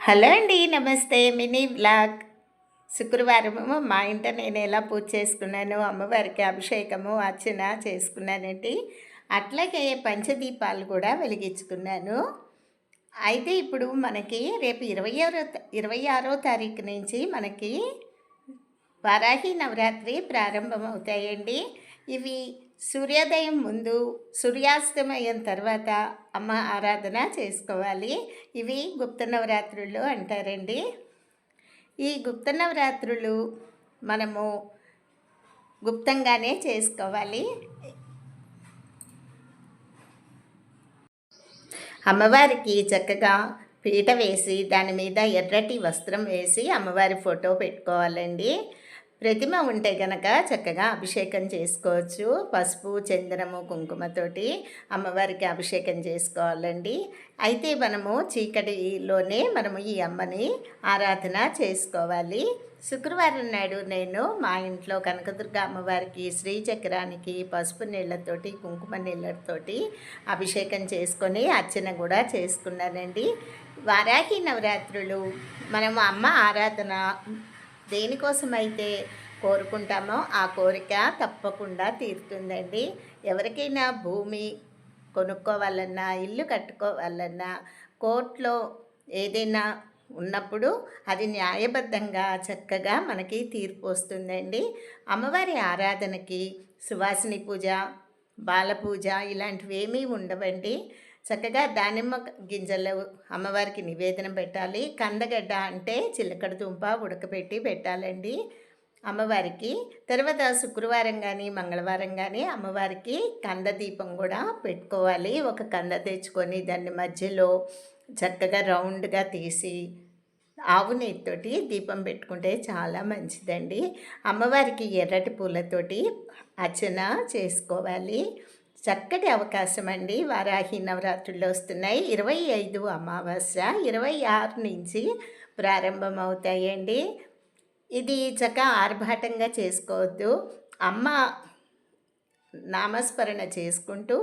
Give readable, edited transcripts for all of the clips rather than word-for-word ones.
Hello అండి. నమస్తే. Mini vlog. శుక్రవారము మా ఇంట నేను ఎలా పూజ చేసుకున్నాను, అమ్మవారికి అభిషేకము, అర్చన చేసుకున్నానండి. అట్లాగే పంచదీపాలు కూడా వెలిగించుకున్నాను. అయితే ఇప్పుడు మనకి రేపు 26వ తారీఖు నుంచి మనకి వారాహి నవరాత్రి ప్రారంభమవుతాయండి. ఇవి సూర్యోదయం ముందు, సూర్యాస్తమయం తర్వాత అమ్మ ఆరాధన చేసుకోవాలి. ఇవి గుప్త నవరాత్రులు అంటారండి. ఈ గుప్త నవరాత్రులు మనము గుప్తంగానే చేసుకోవాలి. అమ్మవారికి చక్కగా పీట వేసి దాని మీద ఎర్రటి వస్త్రం వేసి అమ్మవారి ఫోటో పెట్టుకోవాలండి. ప్రతిమ ఉంటే గనక చక్కగా అభిషేకం చేసుకోవచ్చు. పసుపు, చందనము, కుంకుమతోటి అమ్మవారికి అభిషేకం చేసుకోవాలండి. అయితే మనము చీకటిలోనే మనము ఈ అమ్మని ఆరాధన చేసుకోవాలి. శుక్రవారం నాడు నేను మా ఇంట్లో కనకదుర్గ అమ్మవారికి శ్రీచక్రానికి పసుపు నీళ్ళతోటి, కుంకుమ నీళ్ళతోటి అభిషేకం చేసుకొని అర్చన కూడా చేసుకున్నానండి. వారాహి నవరాత్రులు మనము అమ్మ ఆరాధన దేనికోసమైతే కోరుకుంటామో ఆ కోరిక తప్పకుండా తీరుతుందండి. ఎవరికైనా భూమి కొనుక్కోవాలన్నా, ఇల్లు కట్టుకోవాలన్నా, కోర్టులో ఏదైనా ఉన్నప్పుడు అది న్యాయబద్ధంగా చక్కగా మనకి తీర్పు వస్తుందండి. అమ్మవారి ఆరాధనకి సువాసిని పూజ, బాల పూజ ఇలాంటివి ఏమీ ఉండవండి. చక్కగా దానిమ్మ గింజలు అమ్మవారికి నివేదన పెట్టాలి. కందగడ్డ అంటే చిలకడ దుంప ఉడకబెట్టి పెట్టాలండి అమ్మవారికి. తర్వాత శుక్రవారం కానీ మంగళవారం కానీ అమ్మవారికి కంద దీపం కూడా పెట్టుకోవాలి. ఒక కంద తెచ్చుకొని దాన్ని మధ్యలో చక్కగా రౌండ్గా తీసి ఆవు నెయ్యితోటి దీపం పెట్టుకుంటే చాలా మంచిదండి. అమ్మవారికి ఎర్రటి పూలతోటి అర్చన చేసుకోవాలి. చక్కటి అవకాశం అండి. వారాహి నవరాత్రుల్లో వస్తున్నాయి. 25 అమావాస్య, 26 నుంచి ప్రారంభమవుతాయండి. ఇది చక్కగా ఆర్భాటంగా చేసుకోవద్దు. అమ్మ నామస్మరణ చేసుకుంటూ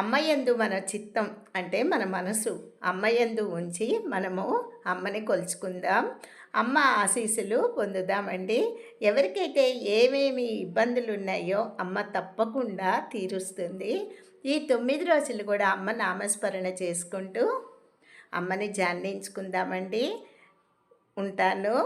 అమ్మయందు మన చిత్తం అంటే మన మనసు అమ్మయందు ఉంచి మనము అమ్మని కొలుచుకుందాం. అమ్మ ఆశీస్సులు పొందుదామండి. ఎవరికైతే ఏమేమి ఇబ్బందులు ఉన్నాయో అమ్మ తప్పకుండా తీరుస్తుంది. ఈ 9 రోజులు కూడా అమ్మ నామస్మరణ చేసుకుంటూ అమ్మని ధ్యానించుకుందామండి. ఉంటాను.